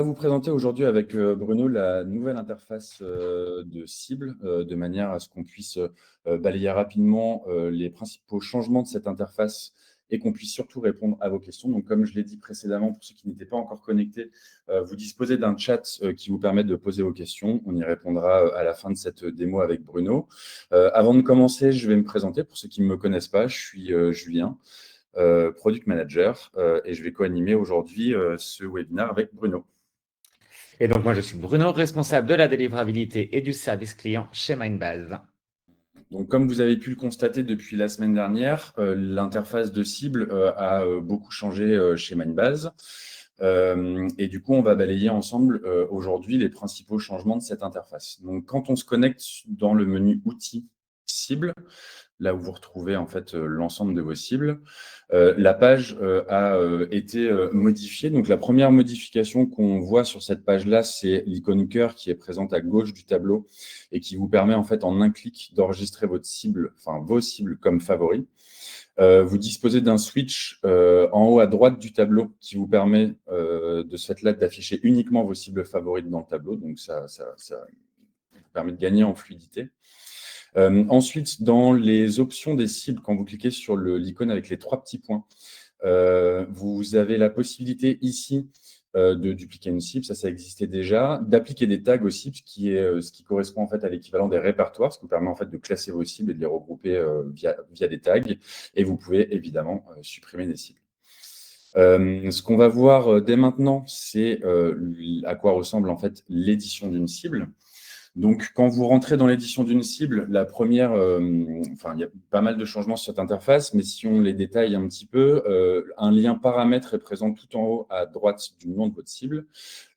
vais vous présenter aujourd'hui avec Bruno la nouvelle interface de cible, de manière à ce qu'on puisse balayer rapidement les principaux changements de cette interface et qu'on puisse surtout répondre à vos questions. Donc, comme je l'ai dit précédemment, pour ceux qui n'étaient pas encore connectés, vous disposez d'un chat qui vous permet de poser vos questions. On y répondra à la fin de cette démo avec Bruno. Avant de commencer, je vais me présenter. Pour ceux qui ne me connaissent pas, je suis Julien, Product Manager, et je vais co-animer aujourd'hui ce webinaire avec Bruno. Et donc, moi, je suis Bruno, responsable de la délivrabilité et du service client chez Mindbase. Donc, comme vous avez pu le constater depuis la semaine dernière, l'interface de cible a beaucoup changé chez Mindbase. Et du coup, on va balayer ensemble aujourd'hui les principaux changements de cette interface. Donc, quand on se connecte dans le menu Outils cible, là où vous retrouvez en fait l'ensemble de vos cibles, la page a été modifiée. Donc, la première modification qu'on voit sur cette page-là, c'est l'icône cœur qui est présente à gauche du tableau et qui vous permet en fait en un clic d'enregistrer votre cible, enfin vos cibles comme favoris. Vous disposez d'un switch en haut à droite du tableau qui vous permet de ce fait-là d'afficher uniquement vos cibles favorites dans le tableau. Donc, ça vous permet de gagner en fluidité. Ensuite, dans les options des cibles, quand vous cliquez sur l'icône avec les trois petits points, vous avez la possibilité ici de dupliquer une cible, ça existait déjà, d'appliquer des tags aux cibles, ce qui correspond en fait à l'équivalent des répertoires, ce qui vous permet en fait de classer vos cibles et de les regrouper via des tags. Et vous pouvez évidemment supprimer des cibles. Ce qu'on va voir dès maintenant, c'est à quoi ressemble en fait l'édition d'une cible. Donc, quand vous rentrez dans l'édition d'une cible, la première, enfin, il y a pas mal de changements sur cette interface, mais si on les détaille un petit peu, un lien paramètre est présent tout en haut à droite du nom de votre cible.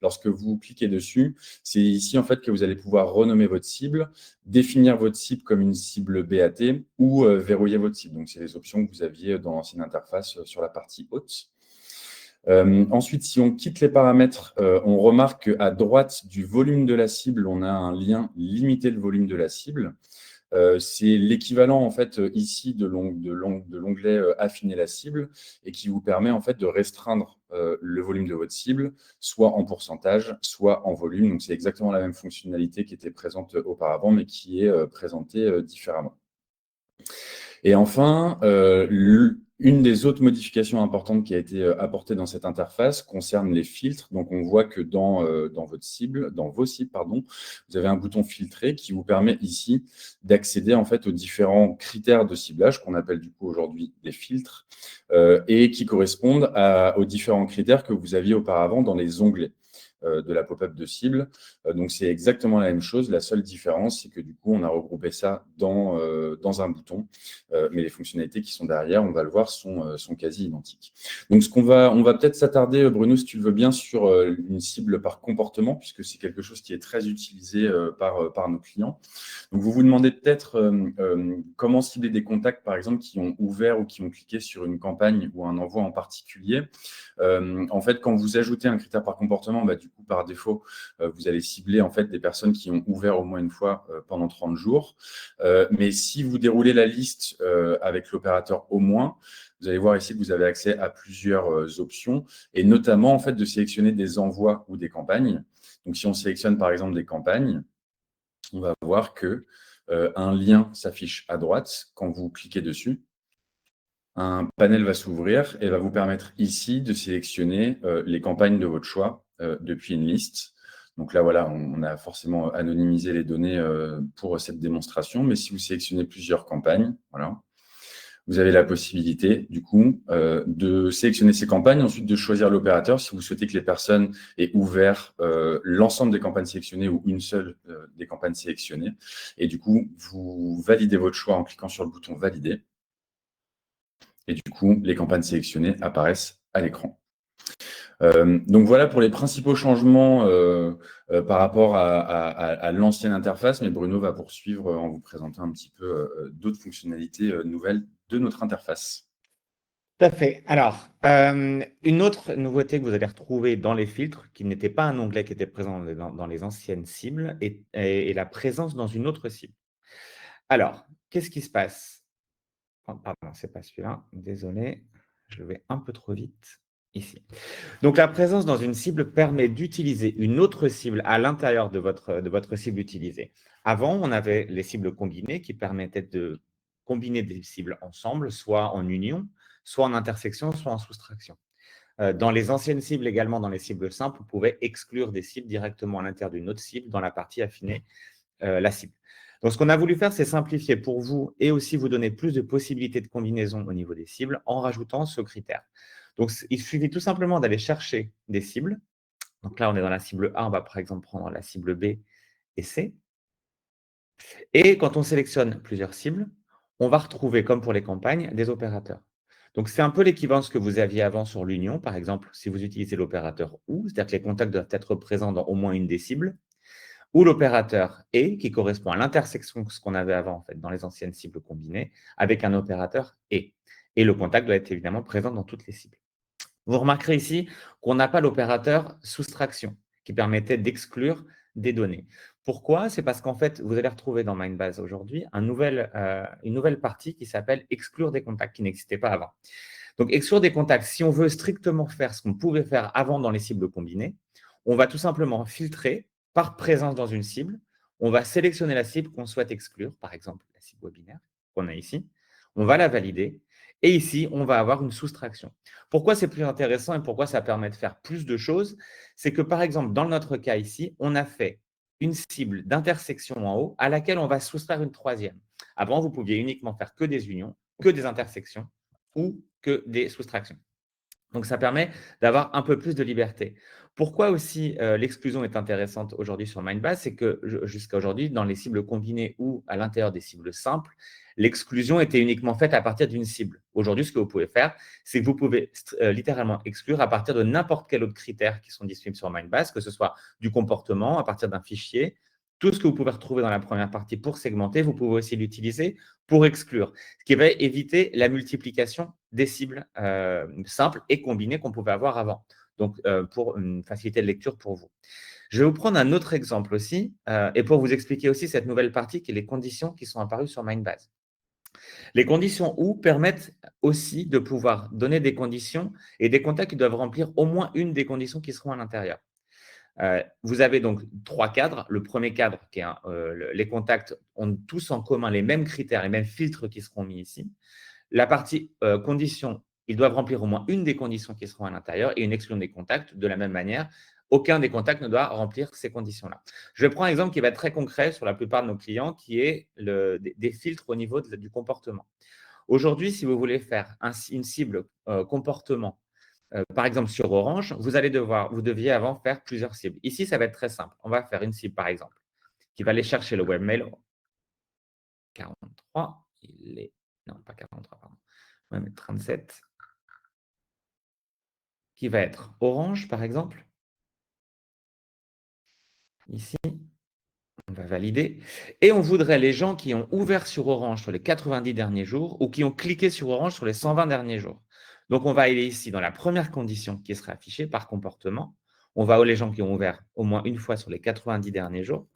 Lorsque vous cliquez dessus, c'est ici en fait que vous allez pouvoir renommer votre cible, définir votre cible comme une cible BAT ou verrouiller votre cible. Donc, c'est les options que vous aviez dans l'ancienne interface sur la partie haute. Ensuite, si on quitte les paramètres, on remarque qu'à droite du volume de la cible, on a un lien limiter le volume de la cible. C'est l'équivalent en fait ici de l'onglet affiner la cible et qui vous permet en fait de restreindre le volume de votre cible, soit en pourcentage, soit en volume. Donc, c'est exactement la même fonctionnalité qui était présente auparavant, mais qui est présentée différemment. Et enfin, une des autres modifications importantes qui a été apportée dans cette interface concerne les filtres. Donc, on voit que dans vos cibles, pardon, vous avez un bouton filtrer qui vous permet ici d'accéder en fait aux différents critères de ciblage qu'on appelle du coup aujourd'hui des filtres et qui correspondent aux différents critères que vous aviez auparavant dans les onglets de la pop-up de cible. Donc, c'est exactement la même chose. La seule différence, c'est que du coup, on a regroupé ça dans un bouton. Mais les fonctionnalités qui sont derrière, on va le voir, sont quasi identiques. Donc, on va peut-être s'attarder, Bruno, si tu le veux bien, sur une cible par comportement, puisque c'est quelque chose qui est très utilisé par nos clients. Donc, vous vous demandez peut-être comment cibler des contacts, par exemple, qui ont ouvert ou qui ont cliqué sur une campagne ou un envoi en particulier. En fait, quand vous ajoutez un critère par comportement, du coup, par défaut, vous allez cibler en fait des personnes qui ont ouvert au moins une fois pendant 30 jours. Mais si vous déroulez la liste avec l'opérateur au moins, vous allez voir ici que vous avez accès à plusieurs options et notamment en fait de sélectionner des envois ou des campagnes. Donc, si on sélectionne par exemple des campagnes, on va voir que un lien s'affiche à droite quand vous cliquez dessus. Un panel va s'ouvrir et va vous permettre ici de sélectionner les campagnes de votre choix depuis une liste. Donc là, voilà, on a forcément anonymisé les données pour cette démonstration, mais si vous sélectionnez plusieurs campagnes, voilà, vous avez la possibilité, du coup, de sélectionner ces campagnes, ensuite de choisir l'opérateur si vous souhaitez que les personnes aient ouvert l'ensemble des campagnes sélectionnées ou une seule des campagnes sélectionnées. Et du coup, vous validez votre choix en cliquant sur le bouton « Valider ». Et du coup, les campagnes sélectionnées apparaissent à l'écran. Donc voilà pour les principaux changements par rapport à l'ancienne interface, mais Bruno va poursuivre en vous présentant un petit peu d'autres fonctionnalités nouvelles de notre interface. Tout à fait. Alors, une autre nouveauté que vous allez retrouver dans les filtres, qui n'était pas un onglet qui était présent dans les anciennes cibles, est la présence dans une autre cible. Alors, qu'est-ce qui se passe? Oh, pardon, c'est pas celui-là. Désolé, je vais un peu trop vite. ici. Donc, la présence dans une cible permet d'utiliser une autre cible à l'intérieur de votre cible utilisée. Avant, on avait les cibles combinées qui permettaient de combiner des cibles ensemble, soit en union, soit en intersection, soit en soustraction. Dans les anciennes cibles également, dans les cibles simples, vous pouvez exclure des cibles directement à l'intérieur d'une autre cible dans la partie affinée, la cible. Donc, ce qu'on a voulu faire, c'est simplifier pour vous et aussi vous donner plus de possibilités de combinaison au niveau des cibles en rajoutant ce critère. Donc, il suffit tout simplement d'aller chercher des cibles. Donc là, on est dans la cible A, on va par exemple prendre la cible B et C. Et quand on sélectionne plusieurs cibles, on va retrouver, comme pour les campagnes, des opérateurs. Donc, c'est un peu l'équivalent de ce que vous aviez avant sur l'union. Par exemple, si vous utilisez l'opérateur OU, c'est-à-dire que les contacts doivent être présents dans au moins une des cibles, ou l'opérateur et, qui correspond à l'intersection de ce qu'on avait avant en fait, dans les anciennes cibles combinées, avec un opérateur et. Et le contact doit être évidemment présent dans toutes les cibles. Vous remarquerez ici qu'on n'a pas l'opérateur soustraction, qui permettait d'exclure des données. Pourquoi? C'est parce qu'en fait, vous allez retrouver dans Mindbase aujourd'hui une nouvelle partie qui s'appelle exclure des contacts, qui n'existait pas avant. Donc, exclure des contacts, si on veut strictement faire ce qu'on pouvait faire avant dans les cibles combinées, on va tout simplement filtrer par présence dans une cible. On va sélectionner la cible qu'on souhaite exclure, par exemple la cible webinaire qu'on a ici. On va la valider. Et ici, on va avoir une soustraction. Pourquoi c'est plus intéressant et pourquoi ça permet de faire plus de choses? C'est que, par exemple, dans notre cas ici, on a fait une cible d'intersection en haut à laquelle on va soustraire une troisième. Avant, vous pouviez uniquement faire que des unions, que des intersections ou que des soustractions. Donc, ça permet d'avoir un peu plus de liberté. Pourquoi aussi l'exclusion est intéressante aujourd'hui sur Mindbase, c'est que jusqu'à aujourd'hui, dans les cibles combinées ou à l'intérieur des cibles simples, l'exclusion était uniquement faite à partir d'une cible. Aujourd'hui, ce que vous pouvez faire, c'est que vous pouvez littéralement exclure à partir de n'importe quel autre critère qui sont disponibles sur Mindbase, que ce soit du comportement, à partir d'un fichier. Tout ce que vous pouvez retrouver dans la première partie pour segmenter, vous pouvez aussi l'utiliser pour exclure, ce qui va éviter la multiplication des cibles simples et combinées qu'on pouvait avoir avant. Donc, pour une facilité de lecture pour vous. Je vais vous prendre un autre exemple aussi, et pour vous expliquer aussi cette nouvelle partie qui est les conditions qui sont apparues sur Mindbase. Les conditions OU permettent aussi de pouvoir donner des conditions et des contacts qui doivent remplir au moins une des conditions qui seront à l'intérieur. Vous avez donc 3 cadres. Le premier cadre, qui est les contacts ont tous en commun les mêmes critères, les mêmes filtres qui seront mis ici. La partie conditions, ils doivent remplir au moins une des conditions qui seront à l'intérieur et une exclusion des contacts de la même manière. Aucun des contacts ne doit remplir ces conditions-là. Je vais prendre un exemple qui va être très concret sur la plupart de nos clients, qui est des filtres au niveau du comportement. Aujourd'hui, si vous voulez faire une cible comportement, par exemple sur Orange, vous deviez avant faire plusieurs cibles. Ici, ça va être très simple. On va faire une cible, par exemple, qui va aller chercher le webmail 43. Non, pas 43, pardon. On va mettre 37. Qui va être Orange, par exemple. Ici, on va valider. Et on voudrait les gens qui ont ouvert sur Orange sur les 90 derniers jours ou qui ont cliqué sur Orange sur les 120 derniers jours. Donc, on va aller ici dans la première condition qui sera affichée par comportement. On va aux les gens qui ont ouvert au moins une fois sur les 90 derniers jours.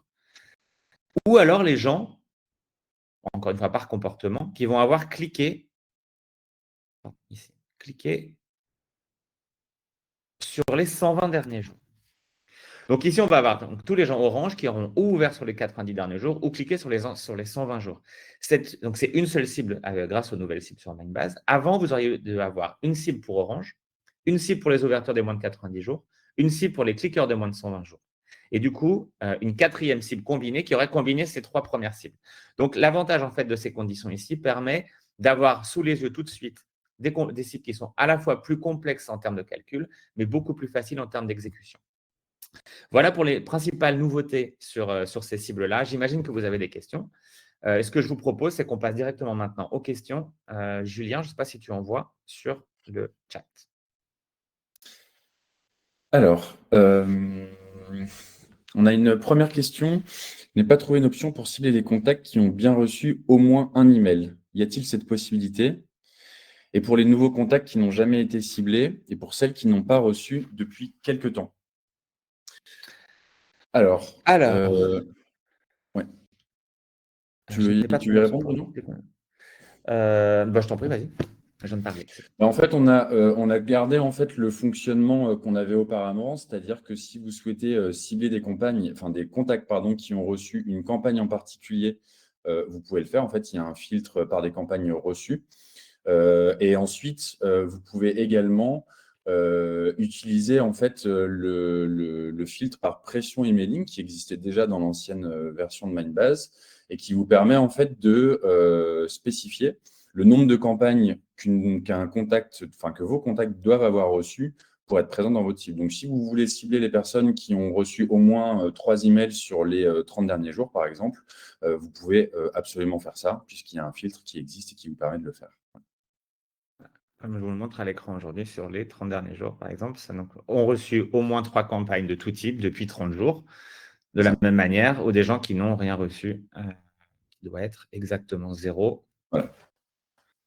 Ou alors les gens, encore une fois par comportement, qui vont avoir cliqué, ici, cliqué sur les 120 derniers jours. Donc ici, on va avoir donc, tous les gens orange qui auront ou ouvert sur les 90 derniers jours ou cliqué sur les 120 jours. Donc c'est une seule cible grâce aux nouvelles cibles sur Mindbase. Avant, vous auriez dû avoir une cible pour orange, une cible pour les ouvertures des moins de 90 jours, une cible pour les cliqueurs de moins de 120 jours. Et du coup, une quatrième cible combinée qui aurait combiné ces 3 premières cibles. Donc l'avantage en fait de ces conditions ici permet d'avoir sous les yeux tout de suite des cibles qui sont à la fois plus complexes en termes de calcul, mais beaucoup plus faciles en termes d'exécution. Voilà pour les principales nouveautés sur ces cibles-là. J'imagine que vous avez des questions. Ce que je vous propose, c'est qu'on passe directement maintenant aux questions. Julien, je ne sais pas si tu envoies sur le chat. Alors, on a une première question. Je n'ai pas trouvé une option pour cibler les contacts qui ont bien reçu au moins un email. Y a-t-il cette possibilité? Et pour les nouveaux contacts qui n'ont jamais été ciblés et pour celles qui n'ont pas reçu depuis quelque temps? Alors, Alors, ouais. Tu je veux, n'étais pas tu très veux bien répondre, sur Bruno? je t'en prie, vas-y. Je viens de parler. En fait, on a gardé en fait le fonctionnement qu'on avait auparavant, c'est-à-dire que si vous souhaitez cibler des campagnes, enfin des contacts pardon, qui ont reçu une campagne en particulier, vous pouvez le faire. En fait, il y a un filtre par des campagnes reçues. Et ensuite, vous pouvez également utiliser en fait le filtre par pression emailing qui existait déjà dans l'ancienne version de Mindbase et qui vous permet en fait de spécifier le nombre de campagnes qu'un contact, enfin que vos contacts doivent avoir reçues pour être présents dans votre cible. Donc, si vous voulez cibler les personnes qui ont reçu au moins 3 emails sur les 30 derniers jours, par exemple, vous pouvez absolument faire ça, puisqu'il y a un filtre qui existe et qui vous permet de le faire. Comme je vous le montre à l'écran aujourd'hui, sur les 30 derniers jours, par exemple, ça, donc, ont reçu au moins 3 campagnes de tout type depuis 30 jours, de la même manière, ou des gens qui n'ont rien reçu, qui doit être exactement 0 Voilà.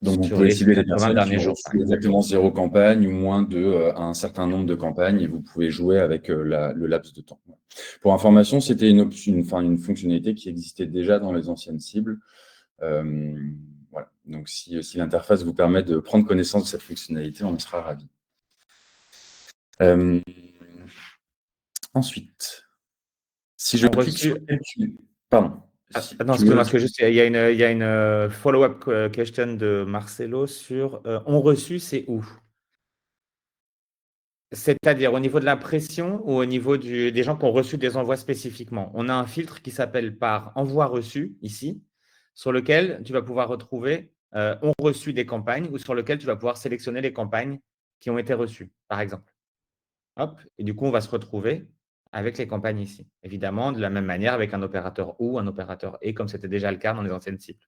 Donc, vous sur pouvez les cibler les 80 personnes qui derniers ont jours, par reçu exemple. exactement 0 campagne ou moins de un certain nombre de campagnes et vous pouvez jouer avec le laps de temps. Pour information, c'était une fonctionnalité qui existait déjà dans les anciennes cibles. Voilà. Donc, si l'interface vous permet de prendre connaissance de cette fonctionnalité, on en sera ravis. Ensuite, si je clique sur calcul, pardon. Non, excuse-moi, parce que juste, il y a une follow-up question de Marcelo sur ont reçu, c'est où? C'est-à-dire au niveau de l'impression ou au niveau des gens qui ont reçu des envois spécifiquement. On a un filtre qui s'appelle par envoi reçu, ici, sur lequel tu vas pouvoir retrouver ont reçu des campagnes ou sur lequel tu vas pouvoir sélectionner les campagnes qui ont été reçues, par exemple. Hop, et du coup, on va se retrouver avec les campagnes ici. Évidemment, de la même manière avec un opérateur ou, un opérateur et, comme c'était déjà le cas dans les anciennes cibles.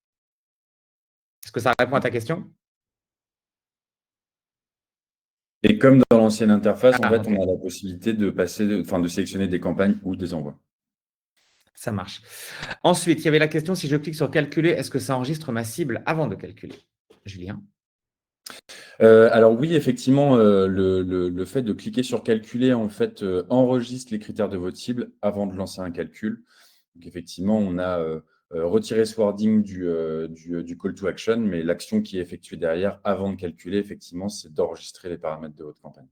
Est-ce que ça répond à ta question? Et comme dans l'ancienne interface, en Ah, fait, ok. on a la possibilité de de sélectionner des campagnes ou des envois. Ça marche. Ensuite, il y avait la question, si je clique sur calculer, est-ce que ça enregistre ma cible avant de calculer? Julien? Alors oui, effectivement, le fait de cliquer sur calculer, en fait, enregistre les critères de votre cible avant de lancer un calcul. Donc effectivement, on a retiré ce wording du call to action, mais l'action qui est effectuée derrière avant de calculer, effectivement, c'est d'enregistrer les paramètres de votre campagne.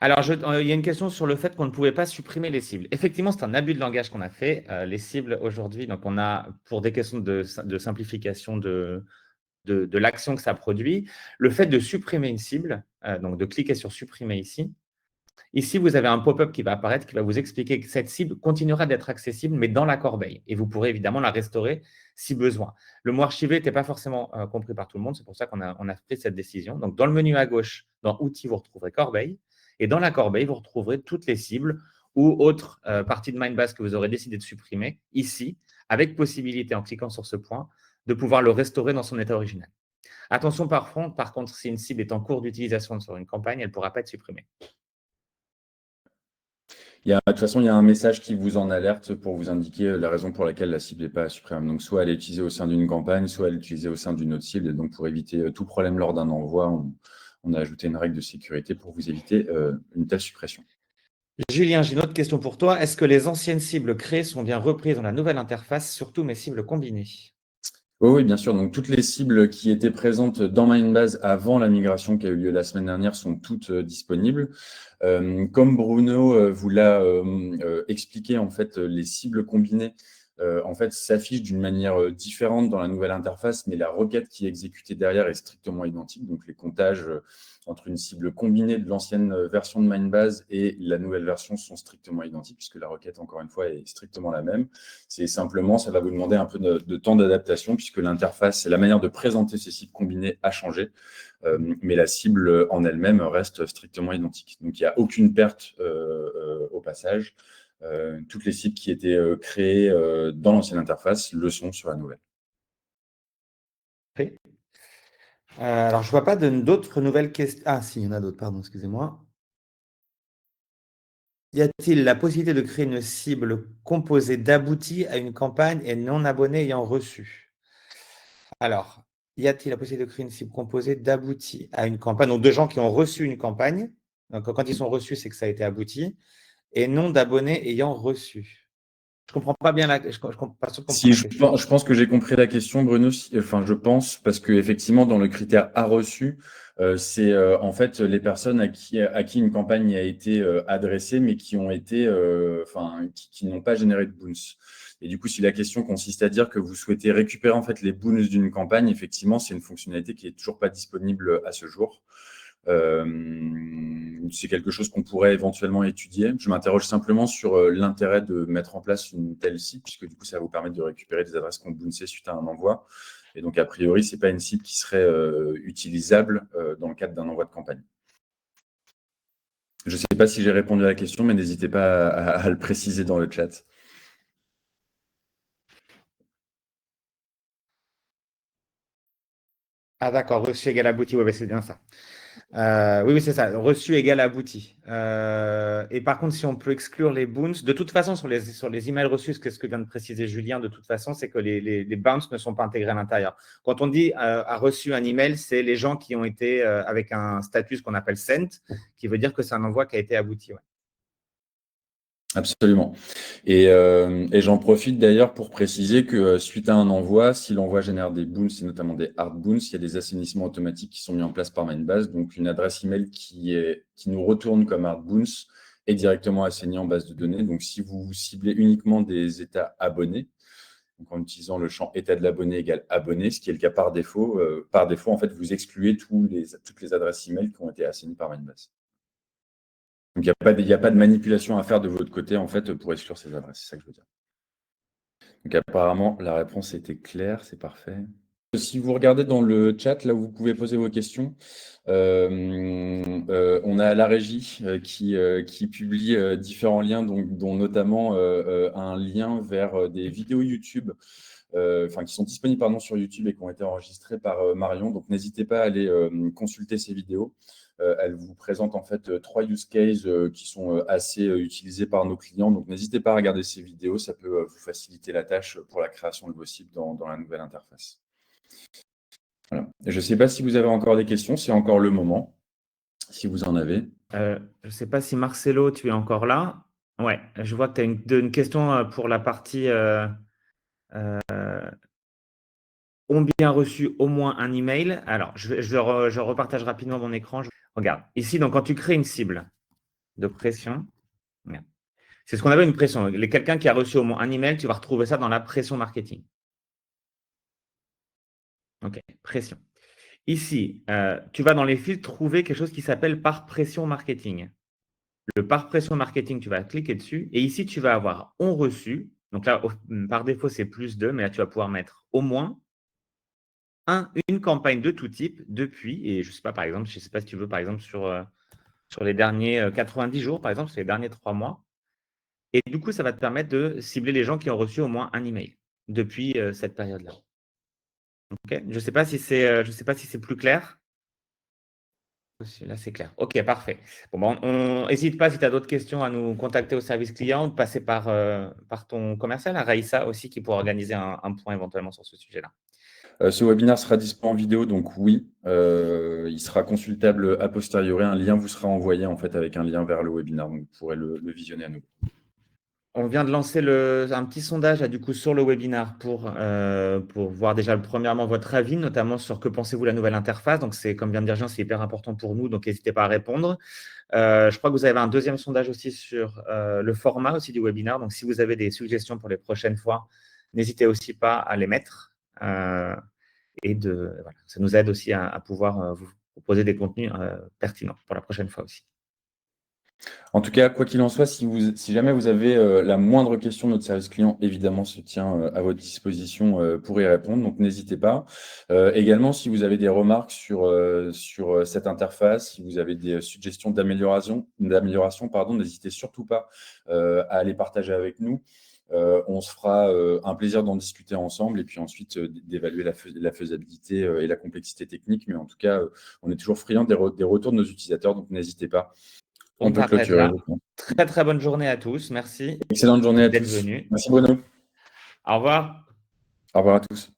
Alors, il y a une question sur le fait qu'on ne pouvait pas supprimer les cibles. Effectivement, c'est un abus de langage qu'on a fait. Les cibles aujourd'hui, donc on a, pour des questions de simplification de l'action que ça produit, le fait de supprimer une cible, donc de cliquer sur supprimer ici. Ici, vous avez un pop-up qui va apparaître qui va vous expliquer que cette cible continuera d'être accessible, mais dans la corbeille. Et vous pourrez évidemment la restaurer si besoin. Le mot archivé n'était pas forcément compris par tout le monde. C'est pour ça qu'on a pris cette décision. Donc, dans le menu à gauche, dans Outils, vous retrouverez corbeille. Et dans la corbeille, vous retrouverez toutes les cibles ou autres parties de Mindbase que vous aurez décidé de supprimer ici, avec possibilité, en cliquant sur ce point, de pouvoir le restaurer dans son état original. Attention par contre, si une cible est en cours d'utilisation sur une campagne, elle ne pourra pas être supprimée. De toute façon, il y a un message qui vous en alerte pour vous indiquer la raison pour laquelle la cible n'est pas supprimée. Donc, soit elle est utilisée au sein d'une campagne, soit elle est utilisée au sein d'une autre cible. Et donc, pour éviter tout problème lors d'un envoi, on a ajouté une règle de sécurité pour vous éviter une telle suppression. Julien, j'ai une autre question pour toi. Est-ce que les anciennes cibles créées sont bien reprises dans la nouvelle interface, surtout mes cibles combinées? Oui, bien sûr. Donc, toutes les cibles qui étaient présentes dans Mindbase avant la migration qui a eu lieu la semaine dernière sont toutes disponibles. Comme Bruno vous l'a expliqué, en fait, les cibles combinées en fait, s'affichent d'une manière différente dans la nouvelle interface, mais la requête qui est exécutée derrière est strictement identique. Donc, les comptages entre une cible combinée de l'ancienne version de Mindbase et la nouvelle version sont strictement identiques, puisque la requête, encore une fois, est strictement la même. C'est simplement, ça va vous demander un peu de temps d'adaptation, puisque l'interface et la manière de présenter ces cibles combinées a changé. Mais la cible en elle-même reste strictement identique. Donc, il n'y a aucune perte au passage. Toutes les cibles qui étaient créées dans l'ancienne interface le sont sur la nouvelle. Alors, je ne vois pas d'autres nouvelles questions. Ah, si, il y en a d'autres, pardon, excusez-moi. Y a-t-il la possibilité de créer une cible composée d'aboutis à une campagne et non abonnés ayant reçu? Alors, y a-t-il la possibilité de créer une cible composée d'aboutis à une campagne, donc de gens qui ont reçu une campagne? Donc, quand ils sont reçus, c'est que ça a été abouti, et non d'abonnés ayant reçu. Je comprends pas bien je comprends pas sûr de comprendre Si, la je question. pense, je pense que j'ai compris la question, Bruno. Enfin, je pense, parce qu'effectivement, dans le critère a reçu, c'est en fait les personnes à qui une campagne a été adressée, mais qui ont été, enfin, qui n'ont pas généré de boons. Et du coup, si la question consiste à dire que vous souhaitez récupérer en fait les boons d'une campagne, effectivement, c'est une fonctionnalité qui est toujours pas disponible à ce jour. C'est quelque chose qu'on pourrait éventuellement étudier. Je m'interroge simplement sur l'intérêt de mettre en place une telle cible, puisque du coup, ça va vous permettre de récupérer des adresses qu'on bouncées suite à un envoi. Et donc, a priori, ce n'est pas une cible qui serait utilisable dans le cadre d'un envoi de campagne. Je ne sais pas si j'ai répondu à la question, mais n'hésitez pas à le préciser dans le chat. Ah d'accord, reçu égale abouti, ouais, c'est bien ça. Oui, oui, c'est ça. Reçu égale abouti. Et par contre, si on peut exclure les bounce, de toute façon, sur les emails reçus, ce que vient de préciser Julien, de toute façon, c'est que les bounce ne sont pas intégrés à l'intérieur. Quand on dit a reçu un email, c'est les gens qui ont été avec un statut qu'on appelle sent, qui veut dire que c'est un envoi qui a été abouti. Ouais. Absolument. Et j'en profite d'ailleurs pour préciser que suite à un envoi, si l'envoi génère des boons, et notamment des hard boons, il y a des assainissements automatiques qui sont mis en place par Mindbase. Donc, une adresse email qui nous retourne comme hard boons est directement assainie en base de données. Donc, si vous ciblez uniquement des états abonnés, donc en utilisant le champ état de l'abonné égale abonné, ce qui est le cas par défaut, en fait, vous excluez toutes les adresses email qui ont été assainies par Mindbase. Donc, il n'y a pas de manipulation à faire de votre côté, en fait, pour exclure ces adresses. C'est ça que je veux dire. Donc, apparemment, la réponse était claire, c'est parfait. Si vous regardez dans le chat, là où vous pouvez poser vos questions, on a la régie qui publie différents liens, dont notamment un lien vers des vidéos YouTube, qui sont disponibles sur YouTube et qui ont été enregistrées par Marion. Donc, n'hésitez pas à aller consulter ces vidéos. Elle vous présente en fait 3 use cases qui sont assez utilisés par nos clients. Donc, n'hésitez pas à regarder ces vidéos. Ça peut vous faciliter la tâche pour la création de vos cibles dans la nouvelle interface. Voilà. Je ne sais pas si vous avez encore des questions. C'est encore le moment, si vous en avez. Je ne sais pas si Marcelo, tu es encore là. Ouais, je vois que tu as une question pour la partie ont bien reçu au moins un email. Alors, je repartage rapidement mon écran. Regarde, ici, donc, quand tu crées une cible de pression, c'est ce qu'on appelle une pression. Quelqu'un qui a reçu au moins un email, tu vas retrouver ça dans la pression marketing. OK, pression. Ici, tu vas dans les fils trouver quelque chose qui s'appelle par pression marketing. Le par pression marketing, tu vas cliquer dessus. Et ici, tu vas avoir ont reçu. Donc là, par défaut, c'est +2, mais là, tu vas pouvoir mettre au moins une campagne de tout type depuis, et je ne sais pas, par exemple, je ne sais pas si tu veux, par exemple, sur les derniers 90 jours, par exemple, sur les derniers 3 mois. Et du coup, ça va te permettre de cibler les gens qui ont reçu au moins un email depuis cette période-là. Okay. Je ne sais pas si c'est plus clair. Là, c'est clair. OK, parfait. Bon, on n'hésite pas, si tu as d'autres questions, à nous contacter au service client ou de passer par ton commercial, à Raïssa aussi, qui pourra organiser un point éventuellement sur ce sujet-là. Ce webinaire sera disponible en vidéo, donc oui, il sera consultable a posteriori. Un lien vous sera envoyé en fait avec un lien vers le webinaire, donc vous pourrez le visionner à nouveau. On vient de lancer un petit sondage là, du coup, sur le webinaire pour voir déjà premièrement votre avis, notamment sur que pensez-vous de la nouvelle interface. Donc, c'est comme vient de dire Jean, c'est hyper important pour nous, donc n'hésitez pas à répondre. Je crois que vous avez un deuxième sondage aussi sur le format aussi du webinaire. Donc, si vous avez des suggestions pour les prochaines fois, n'hésitez aussi pas à les mettre. Voilà, ça nous aide aussi à pouvoir vous proposer des contenus pertinents pour la prochaine fois aussi. En tout cas, quoi qu'il en soit, si jamais vous avez la moindre question, notre service client, évidemment, se tient à votre disposition pour y répondre. Donc, n'hésitez pas. Également, si vous avez des remarques sur cette interface, si vous avez des suggestions d'amélioration, n'hésitez surtout pas à les partager avec nous. On se fera un plaisir d'en discuter ensemble et puis ensuite d'évaluer la faisabilité et la complexité technique. Mais en tout cas, on est toujours friand des retours de nos utilisateurs, donc n'hésitez pas. On peut t'arrête clôturer. là. Très, très bonne journée à tous. Merci Excellente journée à d'être tous. venus. Merci Bruno. Au revoir. Au revoir à tous.